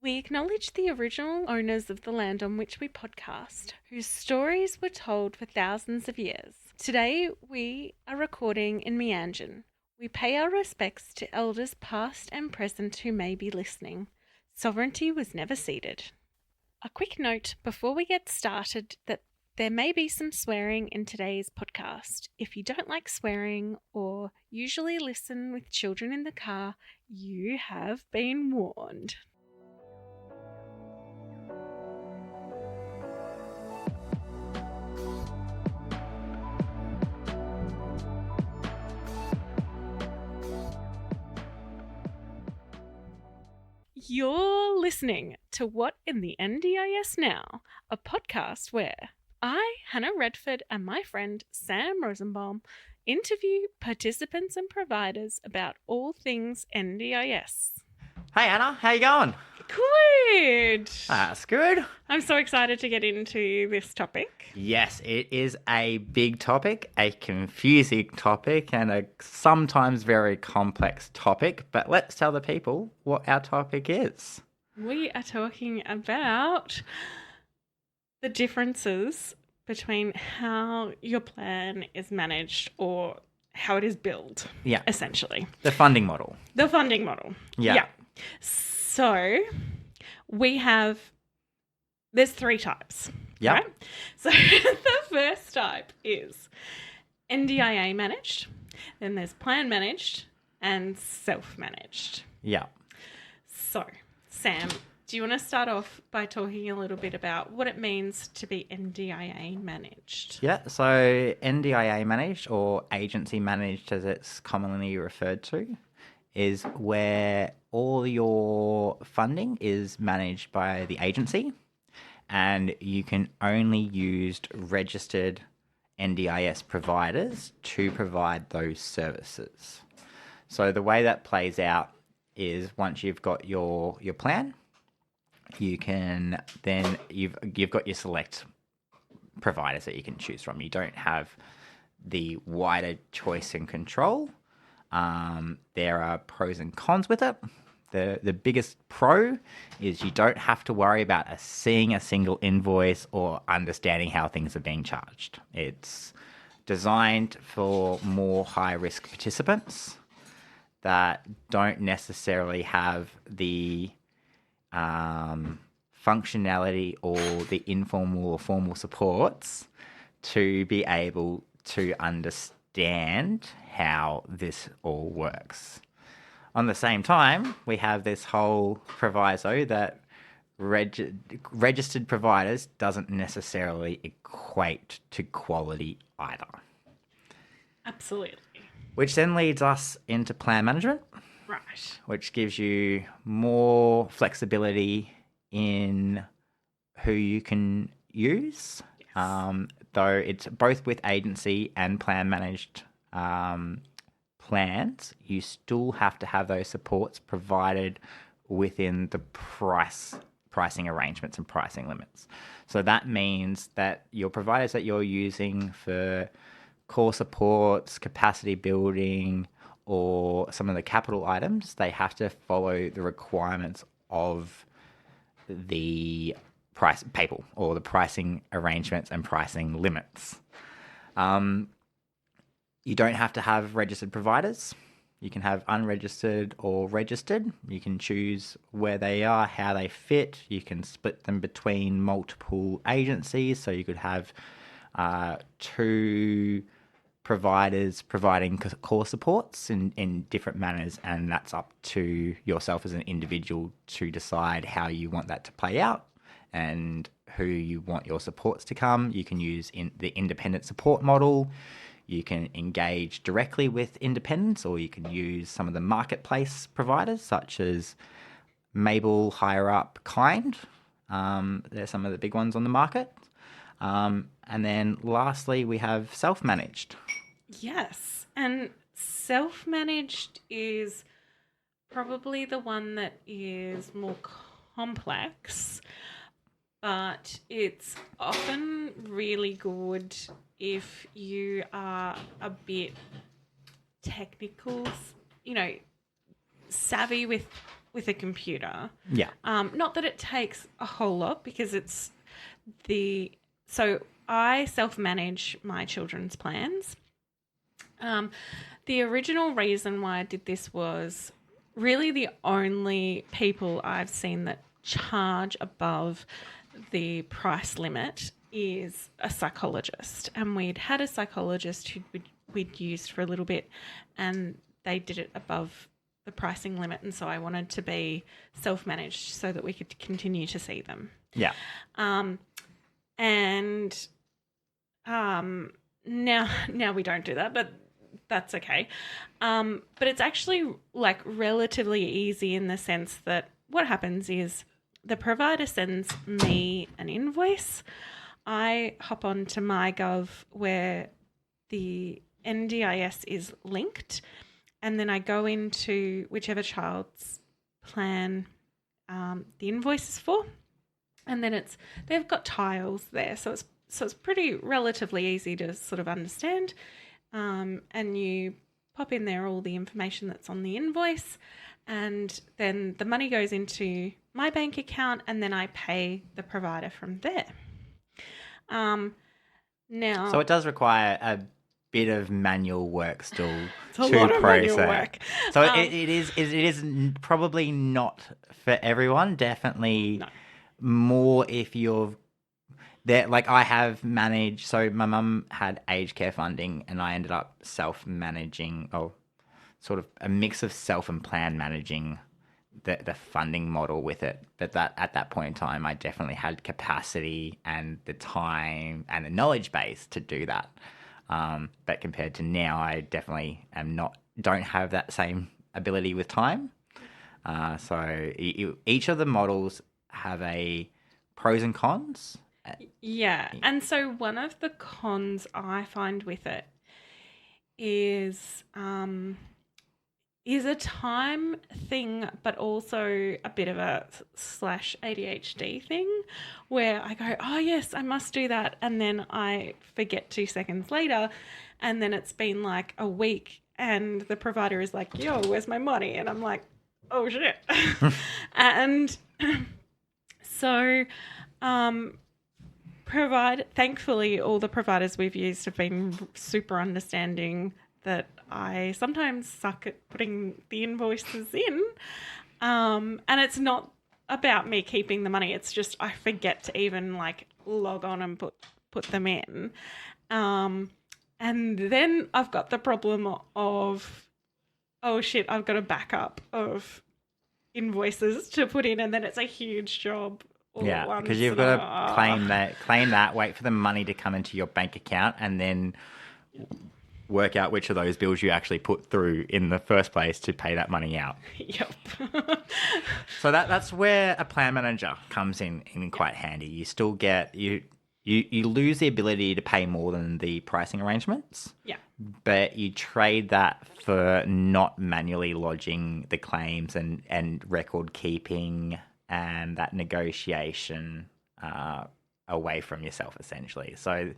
We acknowledge the original owners of the land on which we podcast, whose stories were told for thousands of years. Today, we are recording in Meanjin. We pay our respects to elders past and present who may be listening. Sovereignty was never ceded. A quick note before we get started that there may be some swearing in today's podcast. If you don't like swearing or usually listen with children in the car, you have been warned. You're listening to What in the NDIS Now, a podcast where I, Hannah Redford, and my friend Sam Rosenbaum interview participants and providers about all things NDIS. Hey Anna, how you going? Good! That's good. I'm so excited to get into this topic. Yes, it is a big topic, a confusing topic, and a sometimes very complex topic. But let's tell the people what our topic is. We are talking about the differences between how your plan is managed or how it is built, Yeah. essentially. The funding model. The funding model. Yeah. So there's three types. Yeah. Right? So the first type is NDIA managed, then there's plan managed and self-managed. Yeah. So, Sam, do you want to start off by talking a little bit about what it means to be NDIA managed? Yeah. So NDIA managed, or agency managed as it's commonly referred to, is where all your funding is managed by the agency, and you can only use registered NDIS providers to provide those services. So the way that plays out is once you've got your plan, you can then you've got your select providers that you can choose from. You don't have the wider choice and control. There are pros and cons with it. The biggest pro is you don't have to worry about seeing a single invoice or understanding how things are being charged. It's designed for more high-risk participants that don't necessarily have the functionality or the informal or formal supports to be able to understand how this all works. On the same time, we have this whole proviso that registered providers doesn't necessarily equate to quality either. Absolutely. Which then leads us into plan management. Right. Which gives you more flexibility in who you can use. Yes. Though it's both with agency and plan managed plans, you still have to have those supports provided within the pricing arrangements and pricing limits. So that means that your providers that you're using for core supports, capacity building, or some of the capital items, they have to follow the requirements of the price PAPL, or the pricing arrangements and pricing limits. You don't have to have registered providers. You can have unregistered or registered. You can choose where they are, how they fit. You can split them between multiple agencies. So you could have two providers providing core supports in different manners, and that's up to yourself as an individual to decide how you want that to play out and who you want your supports to come. You can use the independent support model. You can engage directly with independents, or you can use some of the marketplace providers such as Mabel, Higher Up, Kind. They're some of the big ones on the market. And then lastly, we have self-managed. Yes. And self-managed is probably the one that is more complex, but it's often really good if you are a bit technical, savvy with with a computer. Yeah. Not that it takes a whole lot, because it's so I self-manage my children's plans. The original reason why I did this was really the only people I've seen that charge above the price limit is a psychologist. And we'd had a psychologist who we'd used for a little bit, and they did it above the pricing limit. And so I wanted to be self-managed so that we could continue to see them. Yeah. Now we don't do that, but that's okay. But it's actually like relatively easy in the sense that what happens is the provider sends me an invoice. I hop on to MyGov where the NDIS is linked, and then I go into whichever child's plan the invoice is for, and then they've got tiles there, so it's pretty relatively easy to sort of understand. And you pop in there all the information that's on the invoice, and then the money goes into my bank account, and then I pay the provider from there. Now, so it does require a bit of manual work still it's a lot of manual work. So it is probably not for everyone. Definitely No. more if you're there. Like I have managed. So my mum had aged care funding, and I ended up self-managing, or sort of a mix of self and plan managing the funding model with it. But that at that point in time, I definitely had capacity and the time and the knowledge base to do that. But compared to now, I definitely don't have that same ability with time. So each of the models have a pros and cons. Yeah. And so one of the cons I find with it is a time thing, but also a bit of a /ADHD thing where I go, oh yes, I must do that. And then I forget 2 seconds later, and then it's been like a week and the provider is like, yo, where's my money? And I'm like, oh shit. And so, thankfully all the providers we've used have been super understanding that I sometimes suck at putting the invoices in. And it's not about me keeping the money. It's just I forget to even like log on and put them in. And then I've got the problem of, oh shit, I've got a backup of invoices to put in, and then it's a huge job. Yeah, because you've got to claim that, wait for the money to come into your bank account, and then work out which of those bills you actually put through in the first place to pay that money out. Yep. So that's where a plan manager comes in quite handy. You still get you lose the ability to pay more than the pricing arrangements. Yeah. But you trade that for not manually lodging the claims and record keeping and that negotiation away from yourself, essentially. So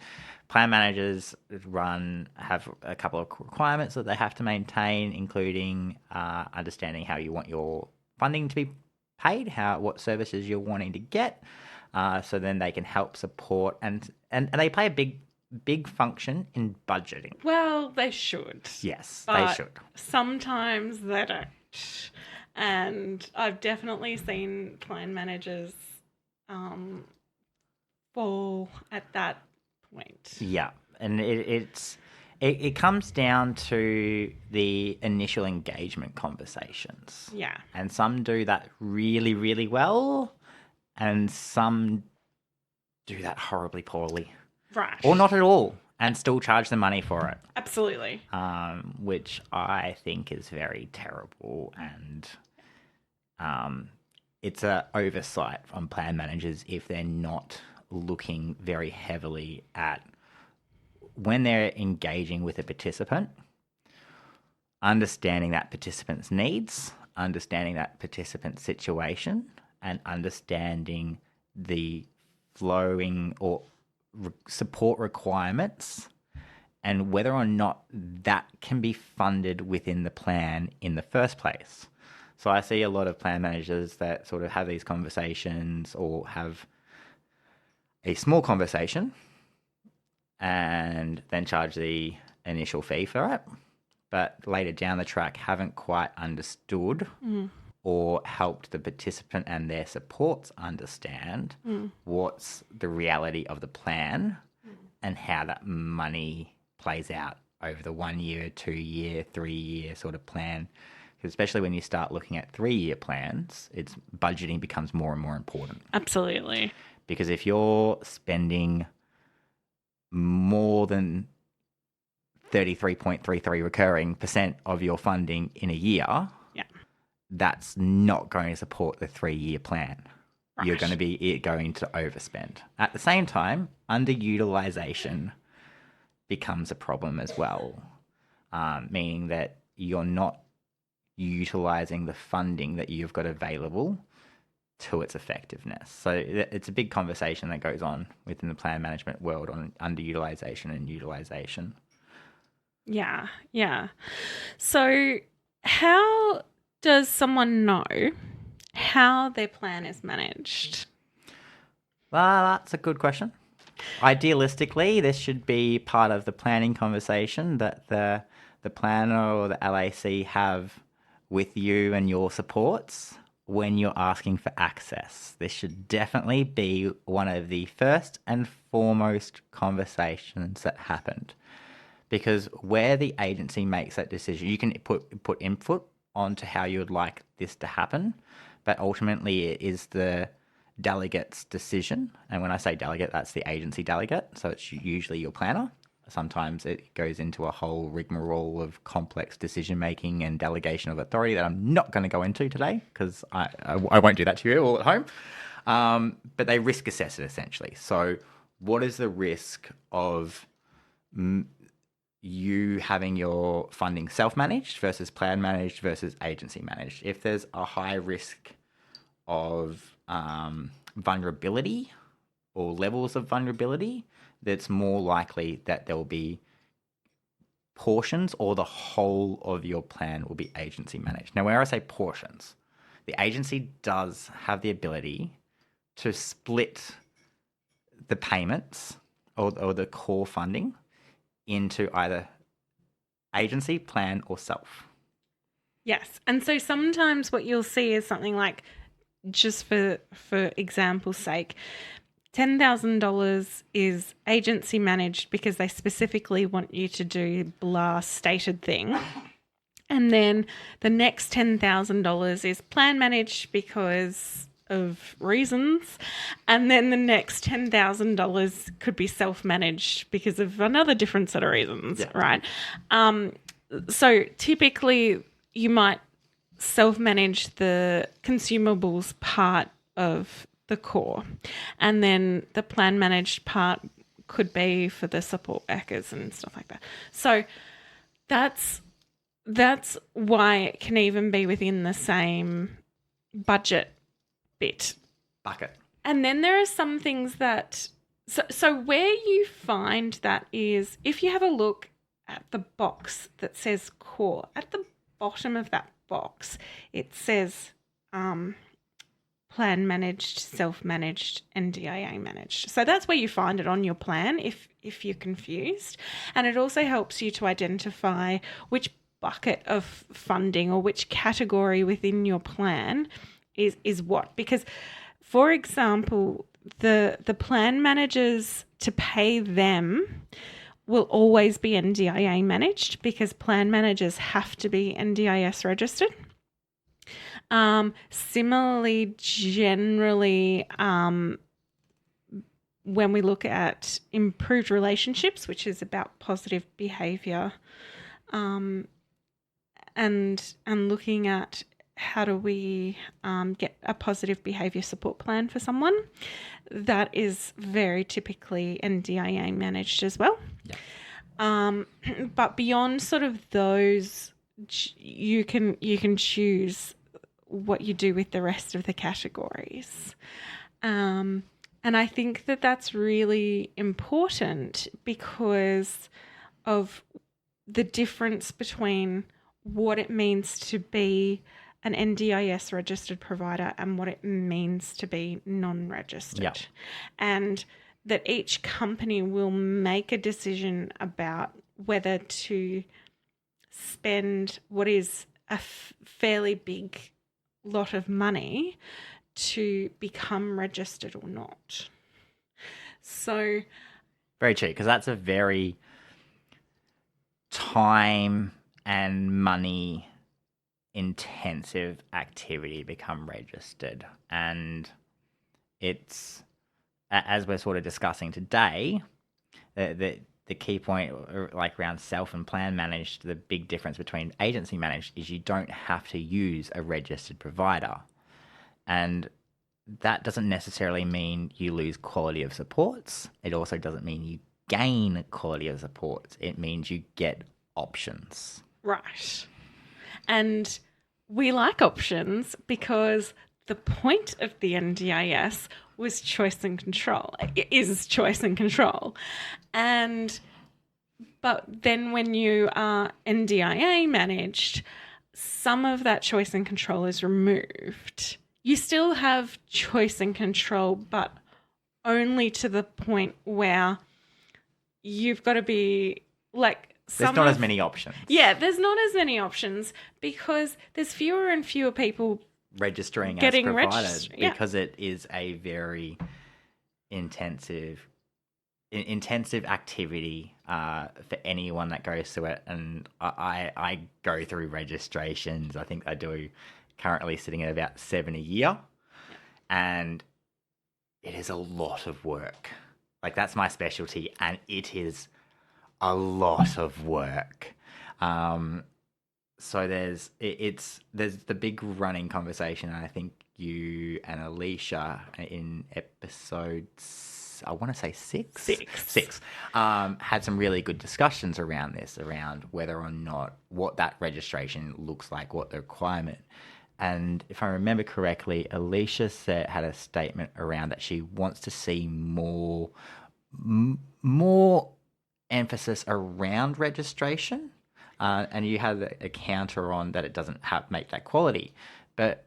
plan managers have a couple of requirements that they have to maintain, including understanding how you want your funding to be paid, what services you're wanting to get, so then they can help support and they play a big function in budgeting. Well, they should. Yes, but they should. Sometimes they don't. And I've definitely seen plan managers fall at that point. Yeah, and it comes down to the initial engagement conversations. Yeah. And some do that really, really well, and some do that horribly poorly. Right. Or not at all, and still charge the money for it. Absolutely. Which I think is very terrible, and it's an oversight from plan managers if they're not looking very heavily at when they're engaging with a participant, understanding that participant's needs, understanding that participant's situation, and understanding the flowing or support requirements, and whether or not that can be funded within the plan in the first place. So I see a lot of plan managers that sort of have these conversations or have a small conversation and then charge the initial fee for it, but later down the track haven't quite understood or helped the participant and their supports understand what's the reality of the plan and how that money plays out over the 1 year, 2 year, 3 year sort of plan. Because especially when you start looking at 3-year plans, it's budgeting becomes more and more important. Absolutely. Because if you're spending more than 33.33 recurring % of your funding in a year, that's not going to support the 3-year plan. Right. You're going to be going to overspend. At the same time, underutilization becomes a problem as well, meaning that you're not utilizing the funding that you've got available to its effectiveness. So it's a big conversation that goes on within the plan management world on underutilization and utilization. Yeah. So how does someone know how their plan is managed? Well, that's a good question. Idealistically, this should be part of the planning conversation that the planner or the LAC have with you and your supports when you're asking for access. This should definitely be one of the first and foremost conversations that happened. Because where the agency makes that decision, you can put input onto how you would like this to happen, but ultimately it is the delegate's decision. And when I say delegate, that's the agency delegate. So it's usually your planner. Sometimes it goes into a whole rigmarole of complex decision-making and delegation of authority that I'm not going to go into today because I won't do that to you all at home. But they risk assess it essentially. So what is the risk of you having your funding self-managed versus plan managed versus agency managed? If there's a high risk of vulnerability or levels of vulnerability, that's more likely that there will be portions or the whole of your plan will be agency managed. Now, where I say portions, the agency does have the ability to split the payments or the core funding into either agency, plan, or self. Yes. And so sometimes what you'll see is something like, just for example's sake, $10,000 is agency managed because they specifically want you to do blah stated thing. And then the next $10,000 is plan managed because of reasons. And then the next $10,000 could be self-managed because of another different set of reasons, right? So typically you might self-manage the consumables part of the core, and then the plan managed part could be for the support workers and stuff like that. So that's why it can even be within the same budget bucket. And then there are some things that so where you find that is if you have a look at the box that says core, at the bottom of that box it says plan managed, self-managed, NDIA managed. So that's where you find it on your plan if you're confused. And it also helps you to identify which bucket of funding or which category within your plan is what. Because, for example, the plan managers, to pay them will always be NDIA managed because plan managers have to be NDIS registered. Similarly, generally, when we look at improved relationships, which is about positive behaviour, and looking at how do we get a positive behaviour support plan for someone, that is very typically NDIA managed as well. Yeah. But beyond sort of those, you can choose what you do with the rest of the categories. And I think that that's really important because of the difference between what it means to be an NDIS registered provider and what it means to be non-registered. Yep. And that each company will make a decision about whether to spend what is a fairly big lot of money to become registered or not. So very true, because that's a very time and money intensive activity to become registered. And it's, as we're sort of discussing today, the key point, like around self and plan managed, the big difference between agency managed is you don't have to use a registered provider. And that doesn't necessarily mean you lose quality of supports. It also doesn't mean you gain quality of supports. It means you get options. Right. And we like options because the point of the NDIS was choice and control. It is choice and control. But then when you are NDIA managed, some of that choice and control is removed. You still have choice and control, but only to the point where you've got to be like... There's not as many options. Yeah, there's not as many options because there's fewer and fewer people registering getting as provided because it is a very intensive activity for anyone that goes through it. And I go through registrations. I think I do currently sitting at about 7 a year. And it is a lot of work. Like, that's my specialty, and it is a lot of work. So there's the big running conversation, and I think you and Alicia in episodes, I want to say six, had some really good discussions around this, around whether or not what that registration looks like, what the requirement. And if I remember correctly, Alicia had a statement around that she wants to see more emphasis around registration, and you had a counter on that it doesn't make that quality. But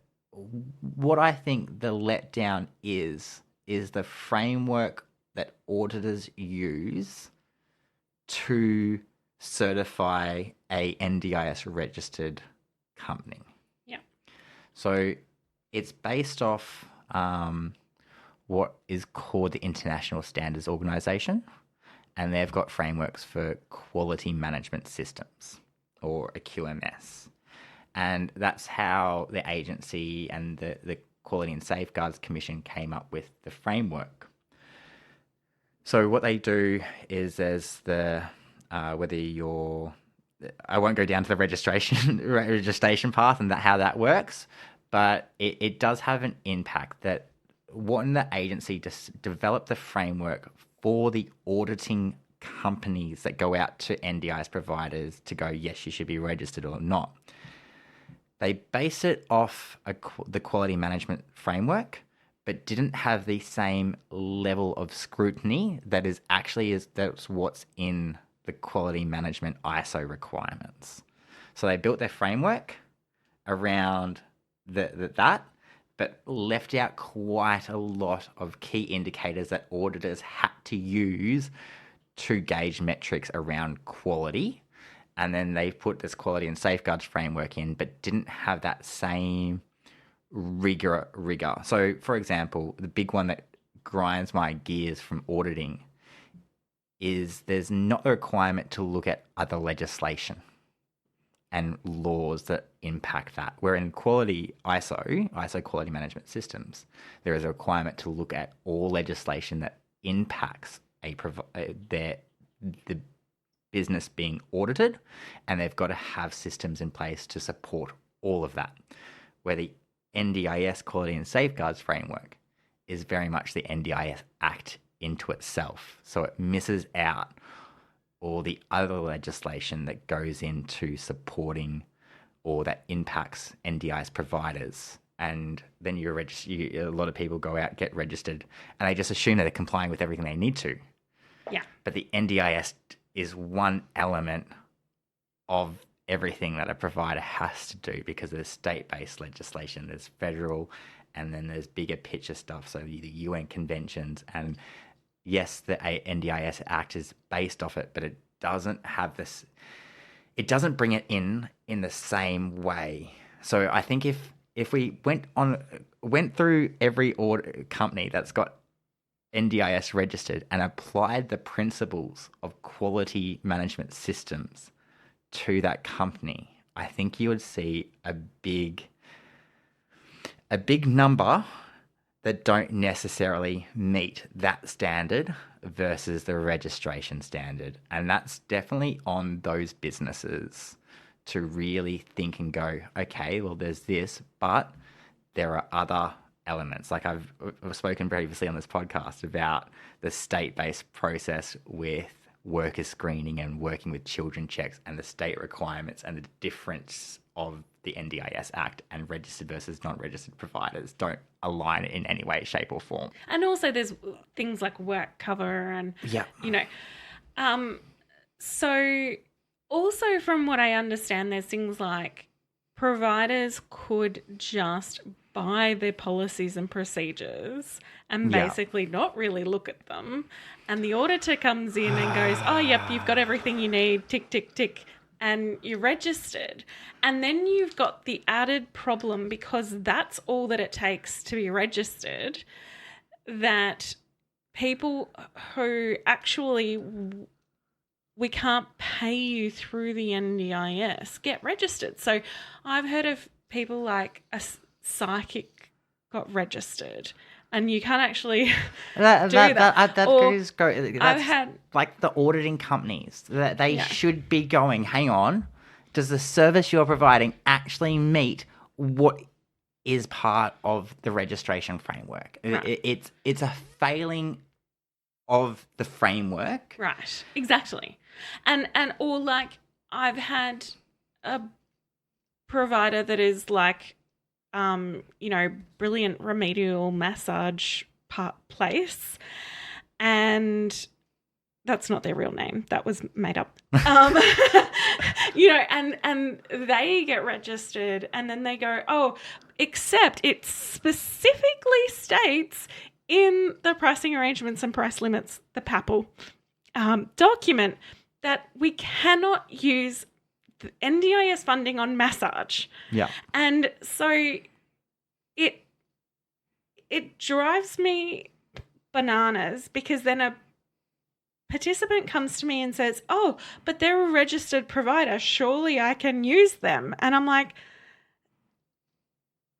what I think the letdown is the framework that auditors use to certify a NDIS registered company. Yeah. So it's based off what is called the International Standards Organization, and they've got frameworks for quality management systems, or a QMS. And that's how the agency and the Quality and Safeguards Commission came up with the framework. So what they do is there's the, whether you're, I won't go down to the registration path and how that works, but it does have an impact that when the agency developed the framework for the auditing companies that go out to NDIS providers to go, yes, you should be registered or not. They base it off the quality management framework, but didn't have the same level of scrutiny that's what's in the quality management ISO requirements. So they built their framework around that, but left out quite a lot of key indicators that auditors had to use to gauge metrics around quality. And then they put this quality and safeguards framework in, but didn't have that same rigor. So, for example, the big one that grinds my gears from auditing is there's not the requirement to look at other legislation and laws that impact that. Where in quality ISO quality management systems, there is a requirement to look at all legislation that impacts the business being audited, and they've got to have systems in place to support all of that. Where the NDIS Quality and Safeguards Framework is very much the NDIS Act into itself. So it misses out all the other legislation that goes into supporting or that impacts NDIS providers. And then a lot of people go out, get registered, and they just assume that they're complying with everything they need to. Yeah. But the NDIS is one element of everything that a provider has to do, because there's state-based legislation, there's federal, and then there's bigger picture stuff. So the UN conventions, and yes, the NDIS Act is based off it, but it doesn't have this. It doesn't bring it in the same way. So I think if we went through every company that's got NDIS registered and applied the principles of quality management systems to that company, I think you would see a big number that don't necessarily meet that standard versus the registration standard. And that's definitely on those businesses to really think and go, okay, well, there's this, but there are other elements. Like I've spoken previously on this podcast about the state-based process with worker screening and working with children checks, and the state requirements and the difference of the NDIS Act and registered versus non-registered providers don't align in any way, shape or form. And also there's things like work cover and, so also from what I understand, there's things like providers could just buy their policies and procedures and basically not really look at them. And the auditor comes in and goes, oh, yep, you've got everything you need, tick, tick, tick, and you're registered. And then you've got the added problem, because that's all that it takes to be registered, that people who actually we can't pay you through the NDIS get registered. So I've heard of people like a psychic got registered, and you can't actually do that. That's like the auditing companies. They should be going, hang on, does the service you're providing actually meet what is part of the registration framework? Right. It's a failing of the framework. Right, exactly. And or like I've had a provider that is like, brilliant remedial massage place, and that's not their real name. That was made up. And they get registered, and then they go, oh, except it specifically states in the pricing arrangements and price limits, the PAPL document, that we cannot use the NDIS funding on massage. Yeah. And so it drives me bananas, because then a participant comes to me and says, oh, but they're a registered provider, surely I can use them. And I'm like,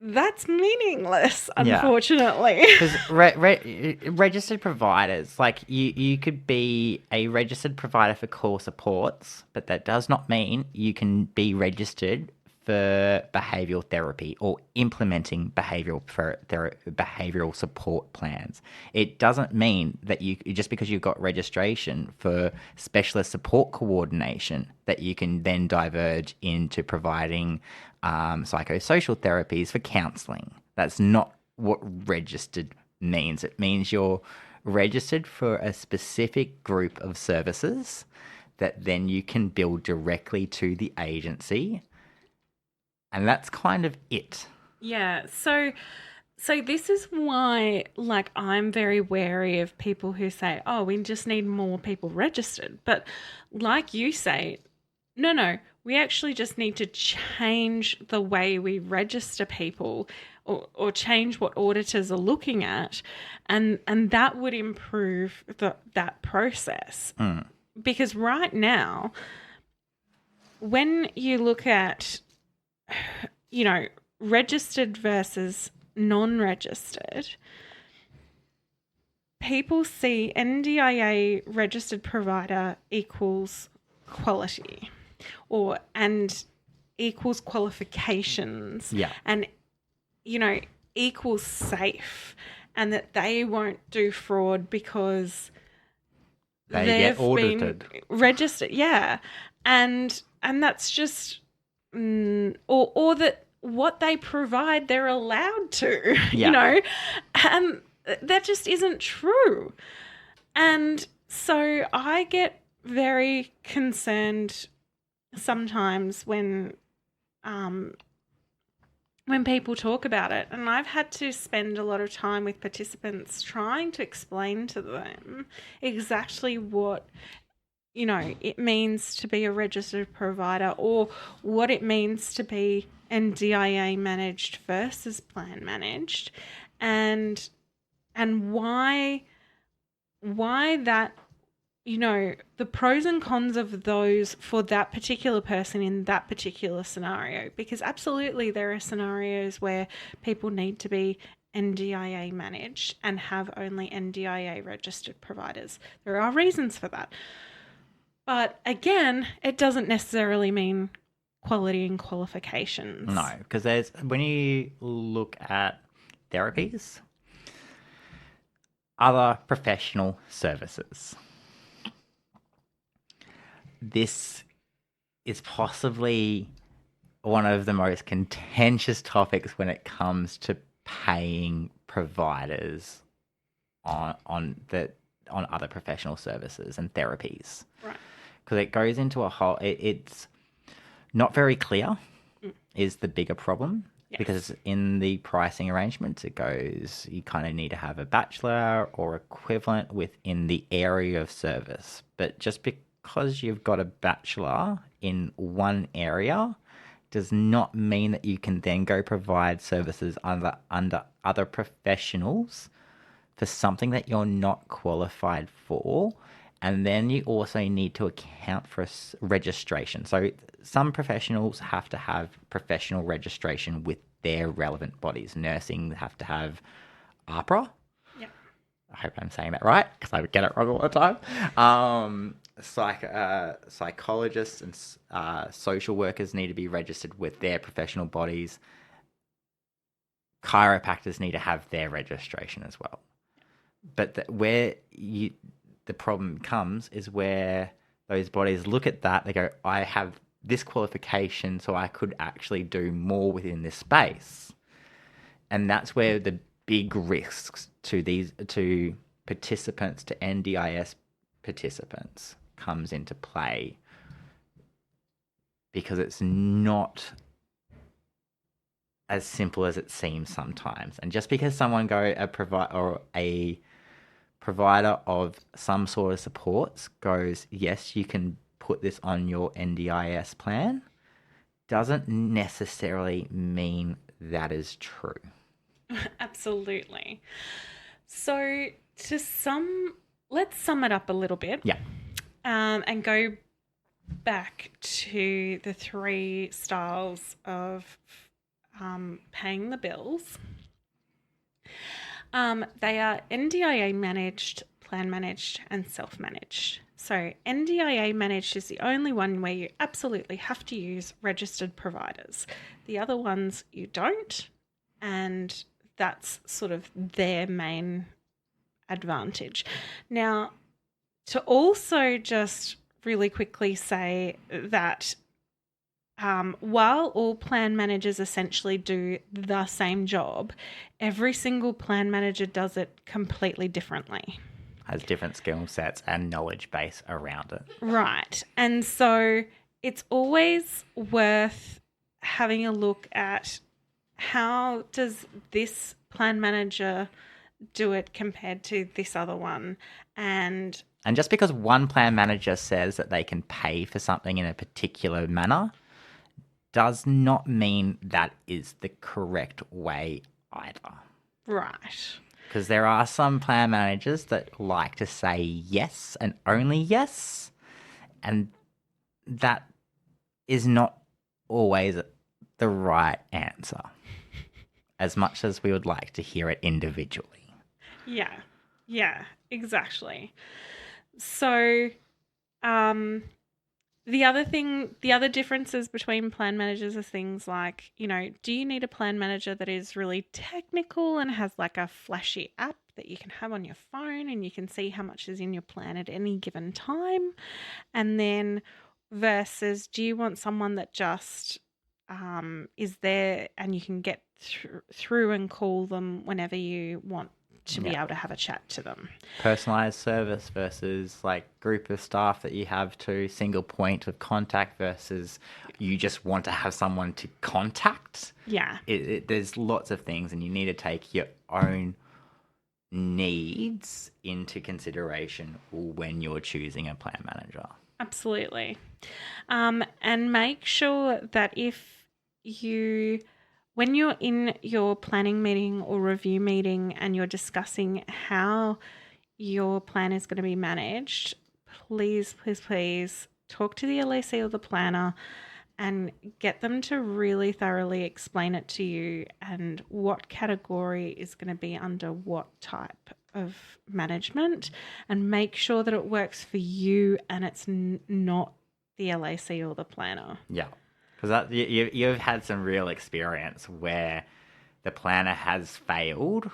that's meaningless, unfortunately. Because registered providers, like you could be a registered provider for core supports, but that does not mean you can be registered for behavioural therapy or implementing behavioural support plans. It doesn't mean that you, just because you've got registration for specialist support coordination, that you can then diverge into providing psychosocial therapies for counselling. That's not what registered means. It means you're registered for a specific group of services that then you can bill directly to the agency. And that's kind of it. Yeah. So this is why, like, I'm very wary of people who say, oh, we just need more people registered. But like you say, no, we actually just need to change the way we register people, or change what auditors are looking at. And that would improve that process. Mm. Because right now, when you look at, registered versus non-registered, people see NDIA registered provider equals quality, and equals qualifications, and equals safe, and that they won't do fraud because they get audited, been registered, and that's just. Or that what they provide they're allowed to, and that just isn't true. And so I get very concerned sometimes when people talk about it, and I've had to spend a lot of time with participants trying to explain to them exactly what it means to be a registered provider, or what it means to be NDIA managed versus plan managed, and why that, the pros and cons of those for that particular person in that particular scenario. Because absolutely there are scenarios where people need to be NDIA managed and have only NDIA registered providers. There are reasons for that. But again, it doesn't necessarily mean quality and qualifications. No, because when you look at therapies, other professional services, this is possibly one of the most contentious topics when it comes to paying providers on other professional services and therapies. Right. Because it goes into a whole... It's not very clear is the bigger problem. Yes. Because in the pricing arrangements, it goes, you kind of need to have a bachelor or equivalent within the area of service. But just because you've got a bachelor in one area does not mean that you can then go provide services under other professionals for something that you're not qualified for. And then you also need to account for registration. So some professionals have to have professional registration with their relevant bodies. Nursing have to have APRA. Yeah. I hope I'm saying that right, because I get it wrong all the time. Psychologists and social workers need to be registered with their professional bodies. Chiropractors need to have their registration as well. But the problem comes is where those bodies look at that, they go, I have this qualification, so I could actually do more within this space. And that's where the big risks to participants, to NDIS participants, comes into play, because it's not as simple as it seems sometimes. And just because someone a provider of some sort of supports goes, yes, you can put this on your NDIS plan, doesn't necessarily mean that is true. Absolutely. So let's sum it up a little bit. Yeah. And go back to the 3 styles of paying the bills. They are NDIA managed, plan managed, and self-managed. So NDIA managed is the only one where you absolutely have to use registered providers. The other ones you don't, and that's sort of their main advantage. Now, to also just really quickly say that while all plan managers essentially do the same job, every single plan manager does it completely differently. Has different skill sets and knowledge base around it. Right. And so it's always worth having a look at how does this plan manager do it compared to this other one. And just because one plan manager says that they can pay for something in a particular manner does not mean that is the correct way either. Right. Because there are some plan managers that like to say yes and only yes, and that is not always the right answer, as much as we would like to hear it individually. Yeah, exactly. So, the other differences between plan managers are things like, do you need a plan manager that is really technical and has like a flashy app that you can have on your phone and you can see how much is in your plan at any given time? And then versus, do you want someone that just is there and you can get through and call them whenever you want to be able to have a chat to them. Personalized service versus like group of staff that you have to single point of contact versus you just want to have someone to contact. Yeah. There's lots of things, and you need to take your own needs into consideration when you're choosing a plan manager. Absolutely. And make sure that when you're in your planning meeting or review meeting and you're discussing how your plan is going to be managed, please talk to the LAC or the planner and get them to really thoroughly explain it to you and what category is going to be under what type of management, and make sure that it works for you and it's not the LAC or the planner. Yeah, because you've had some real experience where the planner has failed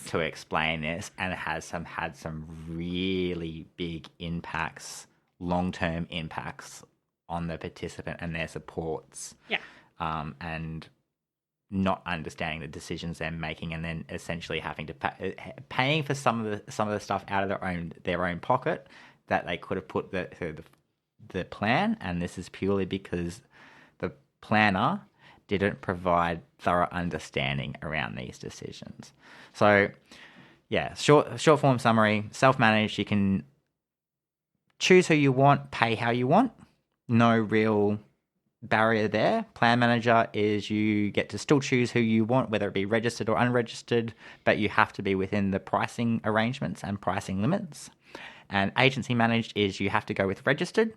to explain this and had some really big impacts, long-term impacts on the participant and their supports. And not understanding the decisions they're making, and then essentially having to paying for some of the stuff out of their own pocket that they could have put the plan, and this is purely because the planner didn't provide thorough understanding around these decisions. So, yeah, short form summary: self-managed. You can choose who you want, pay how you want. No real barrier there. Plan manager is you get to still choose who you want, whether it be registered or unregistered, but you have to be within the pricing arrangements and pricing limits. And agency managed is you have to go with registered,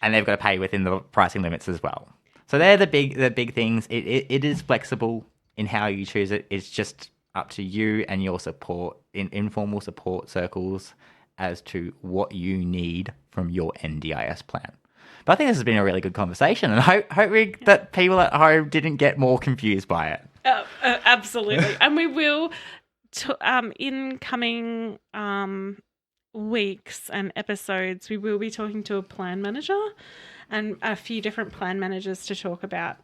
and they've got to pay within the pricing limits as well. So they're the big things. It is flexible in how you choose it. It's just up to you and your support in informal support circles as to what you need from your NDIS plan. But I think this has been a really good conversation, and I hope that people at home didn't get more confused by it. Absolutely. And we will, in coming weeks and episodes, we will be talking to a plan manager and a few different plan managers to talk about,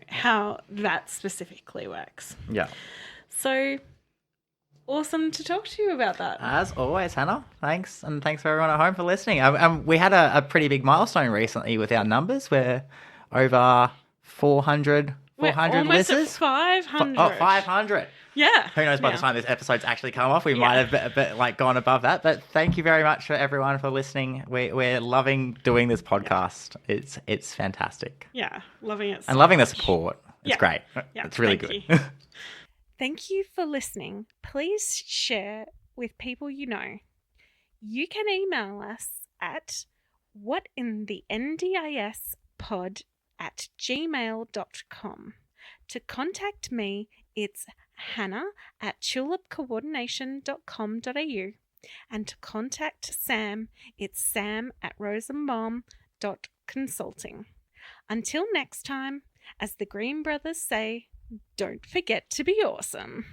how that specifically works. Yeah. So awesome to talk to you about that. As always, Hannah. Thanks, and thanks for everyone at home for listening. We had a pretty big milestone recently with our numbers. We're over 400 almost listeners. At 500. 500. Yeah. Who knows by the time this episode's actually come off, we might have a bit gone above that. But thank you very much for everyone for listening. We're loving doing this podcast. It's fantastic. Yeah, loving it so and loving much. the support. It's great. Yeah, it's really good. Thank you for listening. Please share with people you know. You can email us at whatinthendispod@gmail.com. To contact me, it's hannah@tulipcoordination.com.au. And to contact Sam, it's sam@rosenbaum.consulting. Until next time, as the Green Brothers say, don't forget to be awesome.